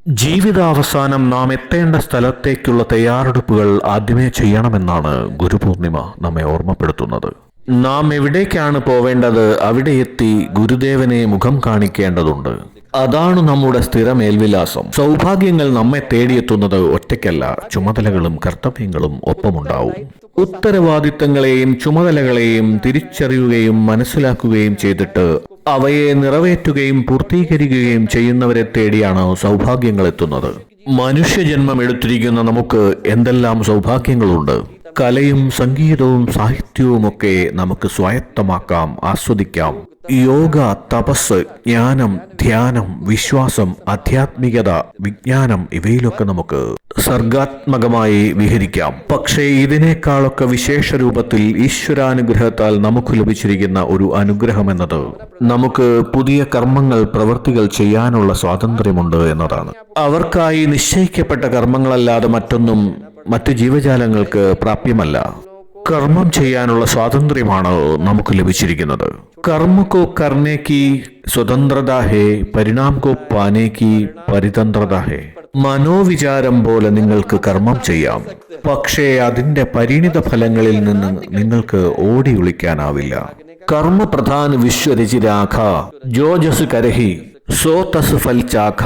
ജീവിതാവസാനം നാം എത്തേണ്ട സ്ഥലത്തേക്കുള്ള തയ്യാറെടുപ്പുകൾ ആദ്യമേ ചെയ്യണമെന്നാണ് ഗുരുപൂർണിമ നമ്മെ ഓർമ്മപ്പെടുത്തുന്നത്. നാം എവിടേക്കാണ് പോവേണ്ടത് അവിടെ എത്തി ഗുരുദേവനെ മുഖം കാണിക്കേണ്ടതുണ്ട്. അതാണ് നമ്മുടെ സ്ഥിര മേൽവിലാസം. സൗഭാഗ്യങ്ങൾ നമ്മെ തേടിയെത്തുന്നത് ഒറ്റയ്ക്കല്ല, ചുമതലകളും കർത്തവ്യങ്ങളും ഒപ്പമുണ്ടാവും. ഉത്തരവാദിത്തങ്ങളെയും ചുമതലകളെയും തിരിച്ചറിയുകയും മനസ്സിലാക്കുകയും ചെയ്തിട്ട് അവയെ നിറവേറ്റുകയും പൂർത്തീകരിക്കുകയും ചെയ്യുന്നവരെ തേടിയാണ് സൗഭാഗ്യങ്ങൾ എത്തുന്നത്. മനുഷ്യജന്മം എടുത്തിരിക്കുന്ന നമുക്ക് എന്തെല്ലാം സൗഭാഗ്യങ്ങളുണ്ട്! കലയും സംഗീതവും സാഹിത്യവുമൊക്കെ നമുക്ക് സ്വായത്തമാക്കാം, ആസ്വദിക്കാം. യോഗ, തപസ്, ജ്ഞാനം, ധ്യാനം, വിശ്വാസം, ആധ്യാത്മികത, വിജ്ഞാനം ഇവയിലൊക്കെ നമുക്ക് സർഗാത്മകമായി വിഹരിക്കാം. പക്ഷേ ഇതിനേക്കാളൊക്കെ വിശേഷ രൂപത്തിൽ ഈശ്വരാനുഗ്രഹത്താൽ നമുക്ക് ലഭിച്ചിരിക്കുന്ന ഒരു അനുഗ്രഹമെന്നത് നമുക്ക് പുതിയ കർമ്മങ്ങൾ, പ്രവൃത്തികൾ ചെയ്യാനുള്ള സ്വാതന്ത്ര്യമുണ്ട് എന്നതാണ്. അവർക്കായി നിശ്ചയിക്കപ്പെട്ട കർമ്മങ്ങളല്ലാതെ മറ്റൊന്നും മറ്റ് ജീവജാലങ്ങൾക്ക് പ്രാപ്യമല്ല. കർമ്മം ചെയ്യാനുള്ള സ്വാതന്ത്ര്യമാണ് നമുക്ക് ലഭിച്ചിരിക്കുന്നത്. കർമ്മ കോ കർണേ കി സ്വതന്ത്രത ഹേ, പരിണാം കോ പാനേ കി പരിതന്ത്രത ഹേ. മനോവിചാരം പോലെ നിങ്ങൾക്ക് കർമ്മം ചെയ്യാം, പക്ഷേ അതിന്റെ പരിണിത ഫലങ്ങളിൽ നിന്ന് നിങ്ങൾക്ക് ഓടി ഒളിക്കാനാവില്ല. കർമ്മ പ്രധാന വിശ്വരചിരാഖ ജോ ജസ് കരഹി സോ തസ് ഫൽ ചാഖ.